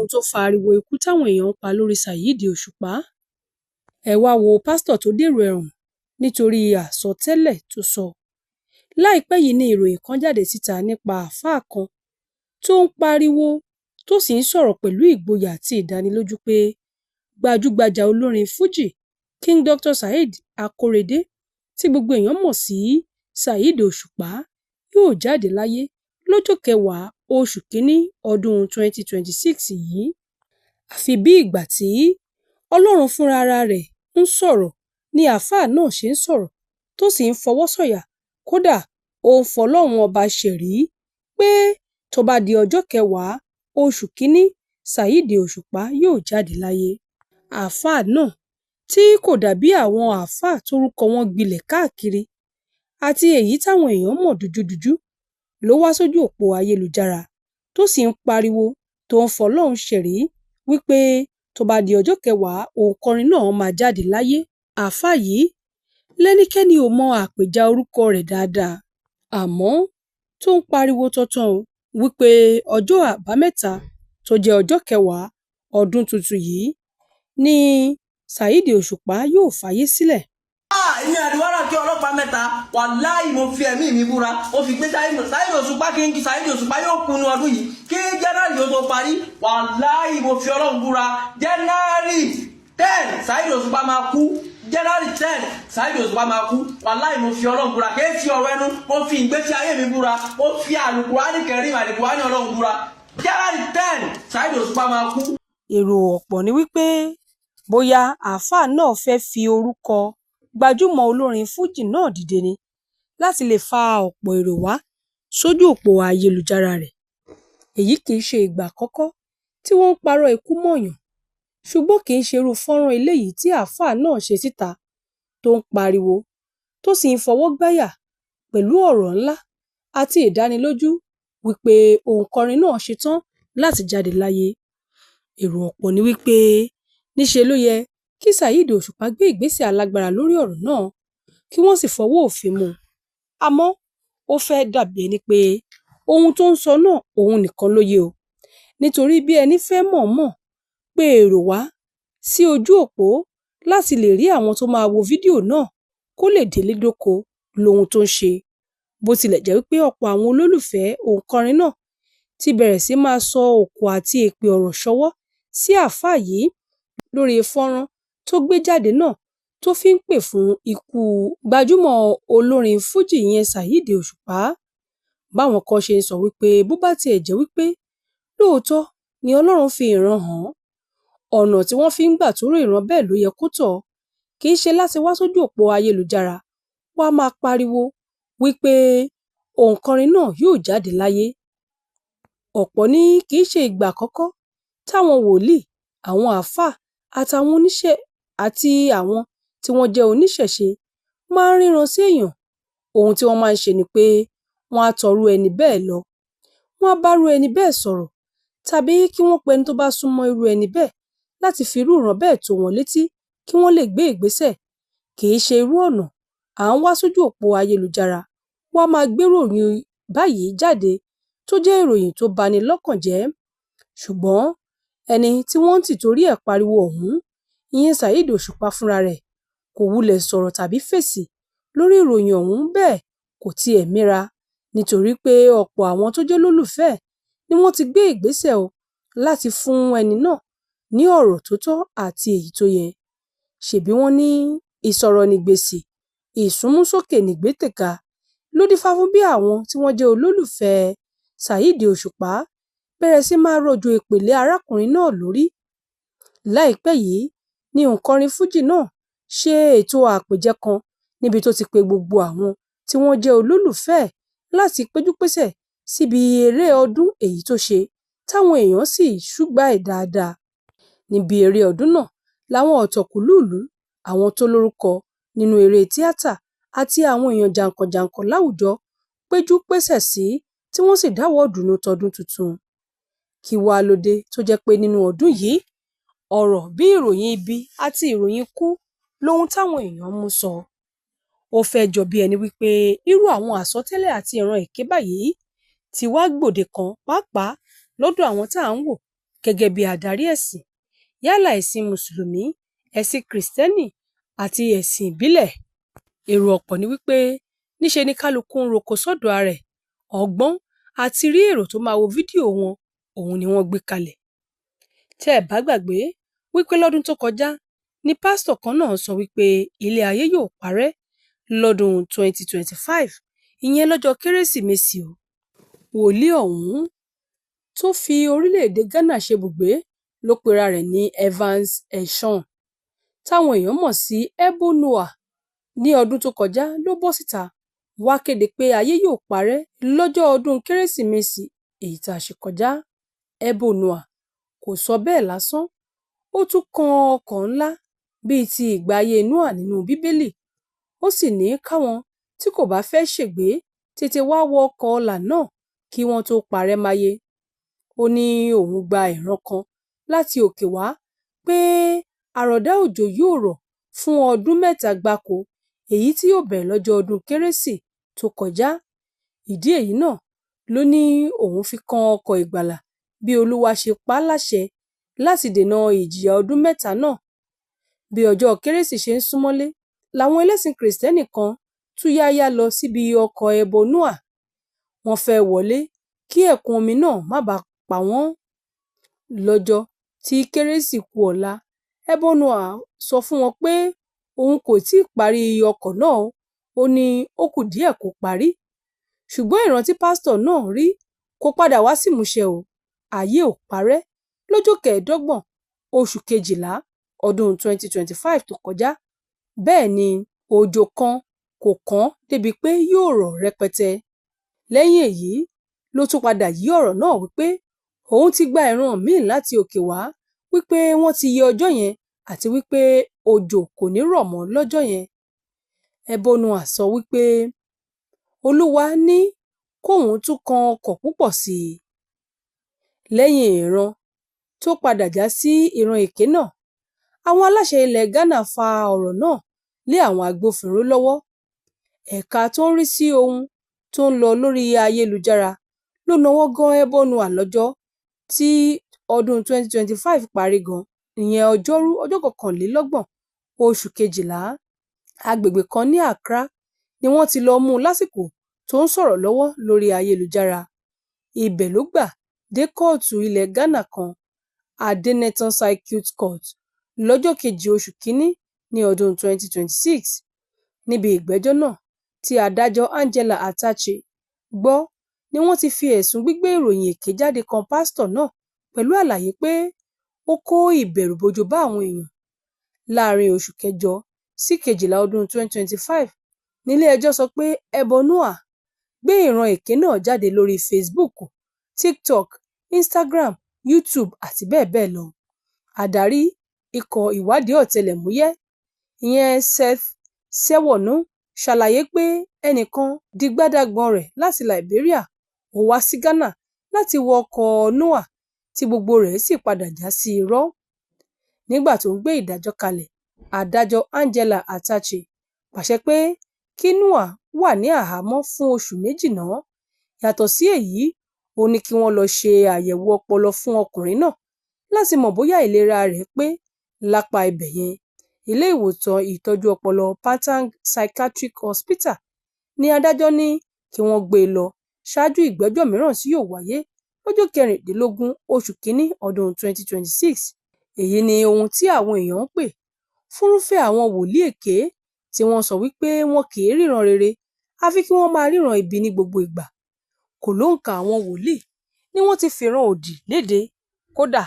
ohun tó fa ariwo ikú táwọn èèyàn ń pa lórí Saheed Òṣùpá. Ẹ wá wo pásítọ̀ tó dèrò ẹ̀wọ̀n nítorí àsọtẹ́lẹ̀ tó sọ. Láìpẹ́ yìí ni ìròyìn kan jáde síta nípa àáfàá kan tó ń pariwo tó sì ń sọ̀rọ̀ pẹ̀lú ìgboyà àti ìdánilójú pé gbajúgbajà olórin Fújì King Dr. Saheed Akorede tí gbogbo èèyàn mọ̀ sí Saheed Òṣùpá yóò jáde láyé lọ́jọ́ 10 oṣù kínní ọdún 2026 yìí. Àfi bí ìgbà tí Ọlọ́run fúnra rẹ̀ ń sọ̀rọ̀ ni àáfàá náà ṣe ń sọ̀rọ̀ tó sì ń fọwọ́ sọ̀yà, kódà ó ń fọlọ́run ọba ṣẹ̀rí pé tó bá di ọjọ́ 10 oṣù kínní Saheed Òṣùpá yóò jáde láyé. Àáfàá náà tí kò dàbí àwọn àáfàá tórúkọ wọn gbilẹ̀ káàkiri àti èyí táwọn èèyàn mọ̀ dúdúdúdú ló wá sójú òpó ayélujára tó sì ń pariwo tó ń fọlọ́run ṣẹ̀rí wípé tó bá di ọjọ́ 10 òǹkọrin náà máa jáde láyé. Àáfàá yìí lẹ́nikẹ́ni ò mọ àpèjá orúkọ rẹ̀ dáadáa, àmọ́ tó ń pariwo tọ̀tàn wípé ọjọ́ àbámẹ́ta tó jẹ́ ọjọ́ 10 ọdún tuntun yìí ni Saheed Òṣùpá yóò fàyè sílẹ̀. Èmi àdìwárà kí ọlọ́pàá mẹ́ta wàláhì mo fi ẹ̀mí mi búra ó fi gbé Saheed Òṣùpá kí n kí Saheed Òṣùpá yóò kunu ọdún yìí kí January ó tó parí wàláhì mo fi Ọlọ́run búra January 10 Saheed Òṣùpá máa kú January 10 Saheed Òṣùpá máa kú wàláhì mo fi Ọlọ́run búra kí fi ọ̀rọ̀ ẹnu mo fi ìgbésí ayé mi búra mo fi àlùkùránì kẹrin àlùkùránì Ọlọ́run búra January 10 Saheed Òṣùpá máa kú. Èrò ọ̀pọ̀ ni wípé bóyá àáfàá náà fẹ́ fi orúkọ gbajúmọ̀ olórin Fújì náà dìde ni láti lè fa ọ̀pọ̀ èrò wá sójú òpó ayélujára rẹ̀. Èyí kìí ṣe ìgbà àkọ́kọ́ tí wọ́n ń parọ́ ikú mọ̀yàn, ṣùgbọ́n kìí ṣe irú fọ́nrán eléyìí tí àáfàá náà ṣe síta tó ń pariwo tó sì ń fọwọ́ gbáyà pẹ̀lú ọ̀rọ̀ ńlá àti ìdánilójú wípé òǹkọrin náà ṣetán láti jáde láyé. Èrò ọ̀pọ̀ ni wípé níṣe ló yẹ kí Saheed Òṣùpá gbé ìgbésẹ̀ alágbára lórí ọ̀rọ̀ náà kí wọ́n sì fọwọ́ òfin mú un. Àmọ́ ó fẹ́ dàbí ẹni pé ohun tó ń sọ náà òun nìkan ló yé o, nítorí bí ẹni fẹ́ mọ̀ọ́mọ̀ pé èrò wá sí ojú òpó láti lè rí àwọn tó máa wo fídíò náà kó lè délé dóko lohun tó ń ṣe. Bó tilẹ̀ jẹ́ wípé ọ̀pọ̀ àwọn olólùfẹ́ òǹkọrin náà ti bẹ̀rẹ̀ sí máa sọ òkò àti èpè ọ̀rọ̀ ṣọwọ́ sí àáfàá yìí lórí fọ́nrán tó gbé jáde náà tó fi ń pè fún ikú gbajúmọ̀ olórin Fújì yẹn Saheed Òṣùpá. Báwọn kan ṣe ń sọ wípé bó bá tiẹ̀ jẹ́ wípé lóòótọ́ ni Ọlọ́run fi ìran hàn, ọ̀nà tí wọ́n fi ń gbà tóró ìran bẹ́ẹ̀ ló yẹ kó tọ́, kì í ṣe láti wá sójú òpó ayélujára wá máa pariwo wípé òǹkọrin náà yóò jáde láyé. Ọ̀pọ̀ ní kì í ṣe ìgbà àkọ́kọ́ táwọn wòlíì, àwọn àáfàá àtàwọn oníṣẹ́ àti àwọn tí wọ́n jẹ́ oníṣẹ̀ṣe máa ń ríran sí èèyàn. Ohun tí wọ́n máa ń ṣe ni pé wọ́n á tọrú ẹni bẹ́ẹ̀ lọ, wọ́n á bá rú ẹni bẹ́ẹ̀ sọ̀rọ̀ tàbí kí wọ́n pe ẹni tó bá súnmọ́ irú ẹni bẹ́ẹ̀ láti fi irú ìran bẹ́ẹ̀ tó wọn létí kí wọ́n lè gbé ìgbésẹ̀. Kì í ṣe irú ọ̀nà à ń wá sójú òpó ayélujára wá máa gbéròyìn báyìí jáde tó jẹ́ ìròyìn tó bani lọ́kàn jẹ́. Ṣùgbọ́n ẹni tí wọ́n ń tìtorí ẹ̀ pariwo ọ̀hún, ìyẹn Saheed Òṣùpá fúnra rẹ̀ kò wulẹ̀ sọ̀rọ̀ tàbí fèsì lórí ìròyìn ọ̀hún, bẹ́ẹ̀ kò tiẹ̀ míra nítorí pé ọ̀pọ̀ àwọn tó jẹ́ olólùfẹ́ ni wọ́n ti gbé ìgbésẹ̀ o láti fún ẹni náà ní ọ̀rọ̀ tó tọ́ àti èyí tó yẹ. Ṣèbí wọ́n ní ìsọ̀rọ̀ nígbèsì, ìsúnmúsókè nìgbétèka ló dífá fún bí àwọn tí wọ́n jẹ́ olólùfẹ́ Saheed Òṣùpá bẹ̀rẹ̀ sí máa rọ̀jò èpè lé arákùnrin náà lórí. Láìpẹ́ yìí ni òǹkọrin Fújì náà ṣe ètò àpèjẹ kan níbi tó ti pe gbogbo àwọn tí wọ́n jẹ́ olólùfẹ́ láti péjúpésẹ̀ síbi eré ọdún èyí tó ṣe táwọn èèyàn sì ṣùgbà ẹ̀ dáadáa. Níbi eré ọdún náà làwọn ọ̀tọ̀kùlúùlú, àwọn tó lórúkọ nínú eré tíátà àti àwọn èèyàn jàǹkànjàǹkàn láwùjọ péjúpésẹ̀ sí tí wọ́n sì dáwọ́ dùnú tọdún tuntun. Kí wá ló dé tó jẹ́ pé nínú ọdún yìí ọ̀rọ̀ bí ìròyìn ibi àti ìròyìn ikú lohun táwọn èèyàn mú sọ. Ó fẹ́ jọ bí ẹni wípé irú àwọn àsọtẹ́lẹ̀ àti ìran èké báyìí ti wá gbòde kan pàápàá lọ́dọ̀ àwọn tá à ń wò gẹ́gẹ́ bí adarí ẹ̀sìn, yálà ẹ̀sìn Mùsùlùmí, ẹ̀sìn Kìrìsìtẹ́nì àti ẹ̀sìn ìbílẹ̀. Èrò ọ̀pọ̀ ni wípé níṣe ni kálukú ń roko sọ́dọ̀ ara ẹ̀, ọgbọ́n àti rí èrò tó máa wo fídíò wọn, òun ni wọ́n gbé kalẹ̀. Tẹ́ ẹ bá gbàgbé wípé lọ́dún tó kọjá ni pásítọ̀ kan náà sọ wípé ilé ayé yóò parẹ́ lọ́dún 2025, ìyẹn lọ́jọ́ Kérésìmesì o. Wòlíì ọ̀hún tó fi orílẹ̀-èdè Ghana ṣebùgbé ló pera rẹ̀ ní Evans Eshon, táwọn èèyàn mọ̀ sí Ebo Noah. Ní ọdún tó kọjá ló bọ́ síta wá kéde pé ayé yóò parẹ́ lọ́jọ́ ọdún Kérésìmesì èyí tá a ṣe kọjá. Ebo Noah kò sọ bẹ́ẹ̀ lásán, ó tún kan ọkọ̀ ńlá bíi ti ìgbà ayé Noah nínú Bíbélì. Ó sì ní káwọn tí kò bá fẹ́ ṣègbé tètè wá wọ ọkọ̀ ọlà náà kí wọ́n tó parẹ́ máyé. Ó ní òun gba ìran kan láti òkè wá pé àrọ̀dá òjò yóò rọ̀ fún ọdún 3 gbáko, èyí tí yóò bẹ̀rẹ̀ lọ́jọ́ ọdún Kérésì tó kọjá. Ìdí èyí náà ló ní òun fi kan ọkọ̀ ìgbàlà bí Olúwa ṣe pa á láṣẹ láti dènà ìjìyà ọdún 3 náà. Bí ọjọ́ Kérésì ṣe ń súnmọ́lé, làwọn ẹlẹ́sìn Kìrìsìtẹ́nì kan tú yáyá lọ síbi ọkọ̀ Ebo Noah. Wọ́n fẹ́ wọlé kí ẹ̀kún omi náà má bàa pa wọ́n. Lọ́jọ́ tí Kérésì kù ọ̀la, Ebo Noah sọ fún wọn pé òun kò tíì parí ọkọ̀ náà, ó ní ó kù díẹ̀ kó parí. Ṣùgbọ́n ìran tí pásítọ̀ náà rí kò padà wá sí ìmúṣẹ o. Ayé ò parẹ́ lọ́jọ́ 25 oṣù kejìlá ọdún 2025 tó kọjá. Bẹ́ẹ̀ ni òjò kan kò kán débi pé yóò rọ̀ rẹpẹtẹ. Lẹ́yìn èyí ló tún padà yí ọ̀rọ̀ náà wípé òun ti gba ìran míì láti òkè wá wípé wọ́n ti yẹ ọjọ́ yẹn àti wípé òjò kò ní rọ̀ mọ́ lọ́jọ́ yẹn. Ebo Noah sọ wípé Olúwa ní kóun tún kan ọkọ̀ púpọ̀ sí i. Lẹ́yìn ìran tó padà já sí ìran èké náà, àwọn aláṣẹ ilẹ̀ Ghana fa ọ̀rọ̀ náà lé àwọn agbófinró lọ́wọ́. Ẹ̀ka tó ń rí sí ohun tó ń lọ lórí ayélujára ló nawọ́ gan Ebo Noah lọ́jọ́ tí ọdún 2025 parí gan, ìyẹn ọjọ́rú ọjọ́ 29 oṣù kejìlá. Agbègbè kan ní Accra ni wọ́n ti lọ mú un lásìkò tó ń sọ̀rọ̀ lọ́wọ́ lórí ayélujára. Ibẹ̀ ló gbà dé kóòtù ilẹ̀ Ghana kan, Adenetan Circuit Court, lọ́jọ́ 2 oṣù kínní ní ọdún 2026. Níbi ìgbẹ́jọ́ náà tí adájọ́ Angela Atache gbọ́ ni wọ́n ti fi ẹ̀sùn gbígbé ìròyìn èké jáde kan pásítọ̀ náà pẹ̀lú àlàyé pé ó kó ìbẹ̀rùbojo bá àwọn èèyàn. Láàárín oṣù kẹjọ sí kejìlá ọdún 2025, nílé ẹjọ́ sọ pé Ebo Noah gbé ìran èké náà jáde lórí Facebook, TikTok, Instagram, YouTube àti bẹ́ẹ̀ bẹ́ẹ̀ lọ. Adarí ikọ̀ ìwádìí ọ̀tẹlẹ̀múyẹ́, ìyẹn Seth Sewonu, ṣàlàyé pé ẹnìkan di gbádàgbọ̀n rẹ̀ láti Liberia ó wá sí Ghana láti wọ ọkọ̀ Noah tí gbogbo rẹ̀ sì padà já sí irọ́. Nígbà tó ń gbé ìdájọ́ kalẹ̀, adájọ́ Angela Atache pàṣẹ pé kí Noah wà ní àhámọ́ fún oṣù 2 náà. Yàtọ̀ sí èyí, ó ní kí wọ́n lọ ṣe àyẹ̀wò ọpọlọ fún ọkùnrin náà láti mọ̀ bóyá ìlera rẹ̀ pé lápá ibẹ̀ yẹn. Ilé ìwòsàn ìtọ́jú ọpọlọ Patang Psychiatric Hospital ni adájọ́ ní kí wọ́n gbé e lọ ṣáájú ìgbẹ́jọ́ mìíràn tí yóò wáyé lọ́jọ́ 16 oṣù kínní ọdún 2026. Èyí ni ohun tí àwọn èèyàn ń pè fúnrúfẹ́ àwọn wòlíì èké tí wọ́n sọ wípé wọn kì í ríran rere àfi kí wọ́n máa ríran ibi ní gbogbo ìgbà. Kò lóǹkà àwọn wòlíì ni wọ́n ti fìran òdì léde. Kódà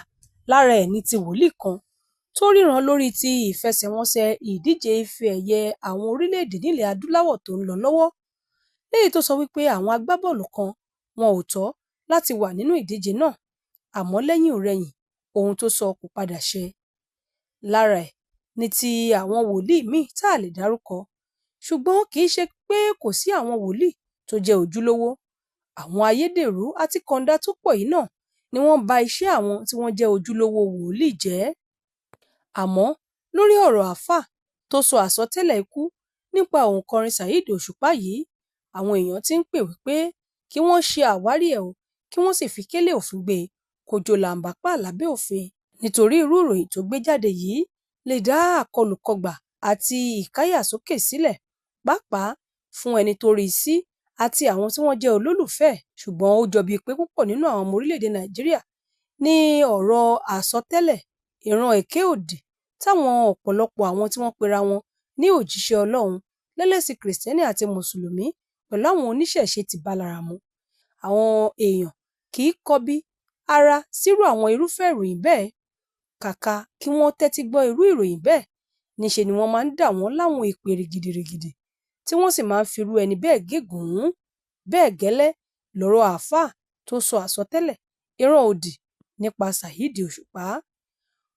lára ẹ̀ ní ti wòlíì kan tó ríran lórí ti ìfẹsẹ̀wọnsẹ̀ ìdíje ife ẹ̀yẹ àwọn orílẹ̀-èdè nílẹ̀ adúláwọ̀ tó ń lọ lọ́wọ́, léyìí tó sọ wípé àwọn agbábọ́ọ̀lù kan wọn ò tọ́ láti wà nínú ìdíje náà, àmọ́ lẹ́yìn ò-rẹyìn ohun tó sọ kò padà ṣẹ. Lára ẹ̀ ní ti àwọn wòlíì míì tá a lè dárúkọ, ṣùgbọ́n kì í ṣe pé kò sí àwọn wòlíì tó jẹ́ ojúlówó. Àwọn ayédèrú àti kọ̀ǹda tó pọ̀ yìí náà ni wọ́n ba iṣẹ́ àwọn tí wọ́n jẹ́ ojúlówó wòlíì jẹ́. Àmọ́ lórí ọ̀rọ̀ àáfàá tó sọ àsọtẹ́lẹ̀ ikú nípa òǹkọrin Saheed Òṣùpá yìí, àwọn èèyàn ti ń pè wípé kí wọ́n ṣe àwárí ẹ̀ o, kí wọ́n sì fi kélé òfin gbé e kò jò làǹbàpá lábẹ́ òfin. Nítorí irú ìròyìn tó gbé jáde yìí lè dá àkọlùkọgbà àti ìkáyàsókè sílẹ̀, pàápàá fún ẹni tó rí i sí àti àwọn tí wọ́n jẹ́ olólùfẹ́ ẹ̀. Ṣùgbọ́n ó jọ bíi pé púpọ̀ nínú àwọn ọmọ orílẹ̀-èdè Nàìjíríà ní ọ̀rọ̀ àsọtẹ́lẹ̀ ìran èké òdì táwọn ọ̀pọ̀lọpọ̀ àwọn tí wọ́n pera wọn ní òjíṣẹ́ Ọlọ́run lẹ́lẹ́sìn Kìrìsìtẹ́nì àti Mùsùlùmí pẹ̀lú àwọn oníṣẹ̀ṣe ti bá lára mu. Àwọn èèyàn kì í kọbi ara sírú àwọn irúfẹ́ ìròyìn bẹ́ẹ̀. Kàkà kí wọ́n tẹ́tí gbọ́ irú ìròyìn bẹ́ẹ̀, níṣe ni wọ́n máa ń dà wọ́n láwọn èpè rìgìdìrìgìdì tí wọ́n sì máa ń firú ẹni bẹ́ẹ̀ gégùn-ún. Bẹ́ẹ̀ gẹ́lẹ́ lọ̀rọ̀ àáfàá tó sọ àsọtẹ́lẹ̀ ìran òdì nípa Saheed Òṣùpá.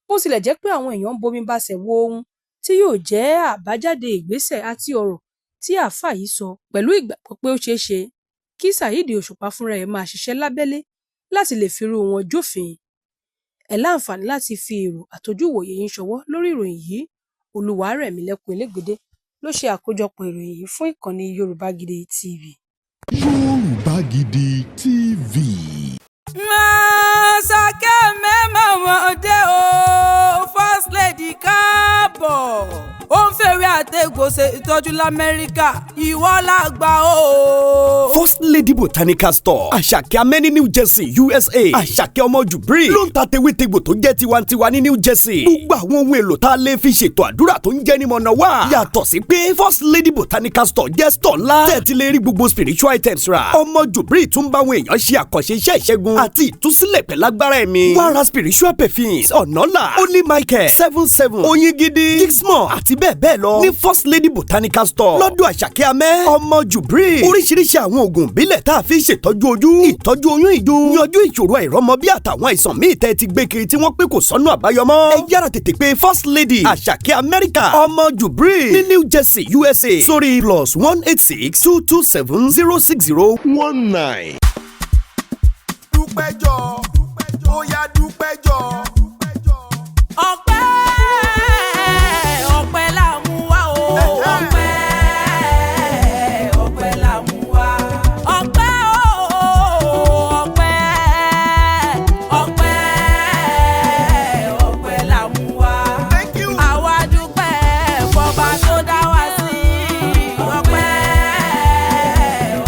Bó tilẹ̀ jẹ́ pé àwọn èèyàn ń bomi basẹ̀ wo ohun tí yóò jẹ́ àbájáde ìgbésẹ̀ àti ọ̀rọ̀ tí àáfàá yìí sọ, pẹ̀lú ìgbàgbọ́ pé ó ṣeé ṣe kí Saheed Òṣùpá fúnra ẹ̀ máa ṣiṣẹ́ lábẹ́lé láti lè firú wọn jófin. Ẹ láǹfààní láti fi èrò àtojúwòye yín ṣọwọ́ lórí ìròyìn yìí. Olúwarẹ̀mílẹ́kùn Elégbèdé ló ṣe àkójọpọ̀ ìròyìn yìí fún ìkànnì Yorùbá Gidi TV. Yorùbá Gidi TV. Sake mẹ́mọ̀ ọmọdé o, First Lady káàbọ̀. Ó ń fèrè àtẹ̀gbò ṣe ìtọ́jú l'Amẹ́ríkà, ìwọ làgbà o. First Lady Botanical Store, Àṣàkẹ́ Amẹ́ní, New Jersey, USA. Àṣàkẹ́ ọmọ Jubril ló ń ta tewétegbò tó jẹ́ tiwantiwa ní New Jersey. Gbogbo àwọn ohun èlò tá a lè fi ṣètò àdúrà tó ń jẹ́ ní mọ̀nà wá. Yàtọ̀ sí pé First Lady Botanical Store jẹ́ store ńlá tẹ́tí lè rí gbogbo spiritual items rà. Ọmọ Jubril tún bá àwọn èèyàn ṣe àkànṣe iṣẹ́ ìṣẹ́gun àti ìtúsílẹ̀ pẹ̀lágbára ẹ̀mí. Wá ra spiritual perfumes, ọ̀nàlà, Holy Michael, 77, Oyin Gidi, Kixmore àti bẹ́ẹ̀ bẹ́ẹ̀ lọ ní First Lady Botanical Store lọ́dọ̀ Àṣàkẹ́ Amẹ́ ọmọ Jubril. Oríṣiríṣi àwọn oògùn ìbílẹ̀ tá a fi ṣètọ́jú ojú, ìtọ́jú oyún ìju, yanjú ìṣòro àìrọ́mọbí àtàwọn àìsàn míì tẹ́ ti gbé kiri tí wọ́n pé kò sọ́nà àbáyọ mọ́. Ẹ yára tètè pé First Lady Àṣàkẹ́ Amẹ́ríkà ọmọ Jubril ní New Jersey, USA sórí +186 227 06019. Dúpẹ́jọ́, ó yá dúpẹ́jọ́. Ọpẹ́ la mú wá o. Ọpẹ́ la mú wá. Ọpẹ́ la mú wá. Àwa dúpẹ́ fọba tó dá wa sí.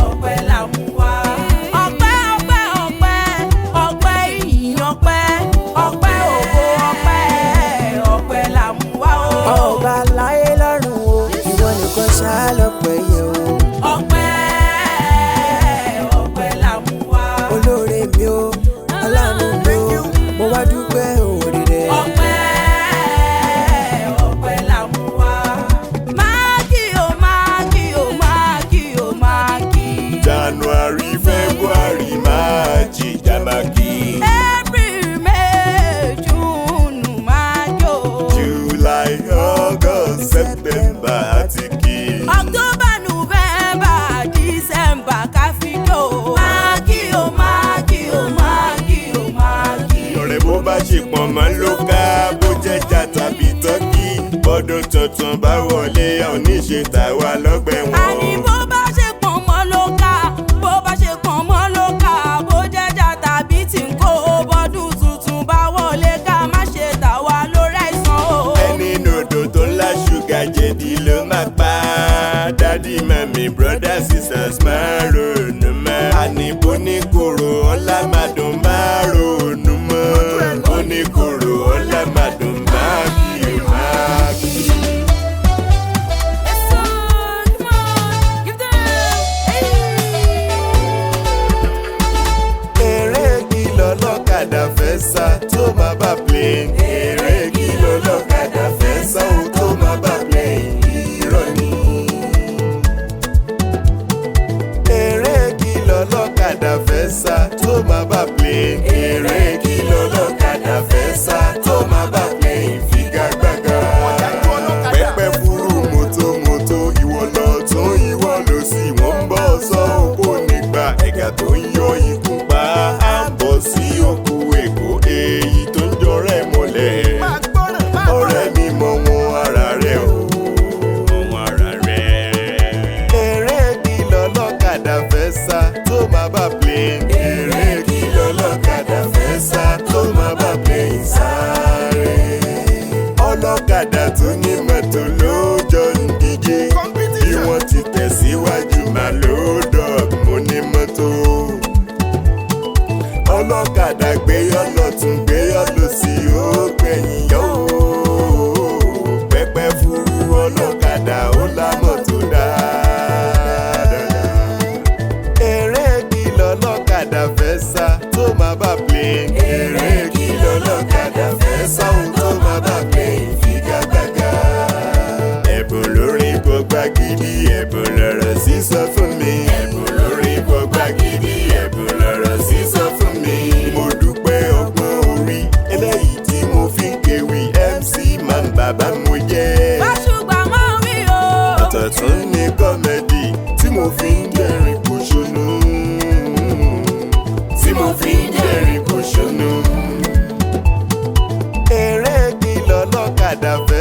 Ọpẹ́ la mú wá. Ọpẹ́ ìyìn, ọpẹ́ ògo, ọpẹ́ la mú wá o. Ọba láyé lọ́run o, ìwọ nìkan ṣáá lọ́pẹ́ yẹ o. Ọpẹ́ la mú wá. Olóore mi o, aláàánú mi o, mo wá dúpẹ́ oore rẹ. Ọpẹ́ la mú wá. Máàkì o, máàkì o, máàkì o, máàkì. January, February, March, Jamaki. April, May, June, máàkì o. July, August, September, àti kí. October, November, December, káfíńdò. Máàkì o, máàkì o, máàkì o, máàkì. Ọ̀rẹ́ bó bá ṣe pọ̀n mọ́ ló ká, bó jẹ́jà tàbí tọ́kì. Bọ́dún tuntun bá wọlé, a ò ní ṣe tàwa lọ́gbẹ̀ wọn. Àní bó bá ṣe pọ̀n mọ́ ló ká, bó bá ṣe pọ̀n mọ́ ló ká, bó jẹ́jà tàbí tí ń kó bọ́dún tuntun bá wọlé ká má ṣe tà wá lórí àìsàn o. Ẹni nòdò tó ńlá ṣúgà jẹ̀dí ló máa pa. Dádì, mami, brothers, sisters máa ronú mọ́. Àní bó ní kòrò ọ̀la máa dùn máa ronú mọ́. Bó ní kòrò ọ̀la máa dùn máa kí o máa kí. Eré kí lọ́lọ́kadà fẹ́ sá tó máa bá plane. Eré kí lọ́lọ́kadà fẹ́ sá ó tó máa bá plane. Irọ́ ni. Eré kí lọ́lọ́kadà fẹ́ sá tó máa bá plane. Eré kí lọ́lọ́kadà fẹ́ sá tó máa bá plane. Figagbága. Pẹ́pẹ́ fúru mọ́tò ìwọ lọ tún ìwọ lọ sí wọ́n ń bọ̀ sọ òkú nígbà ẹ̀gà tó ń yọ ikú pa á bọ̀ sí òkú èkó èyí tó ń jọrẹ́ mọ́lẹ̀. ọlọ́kadà fẹ́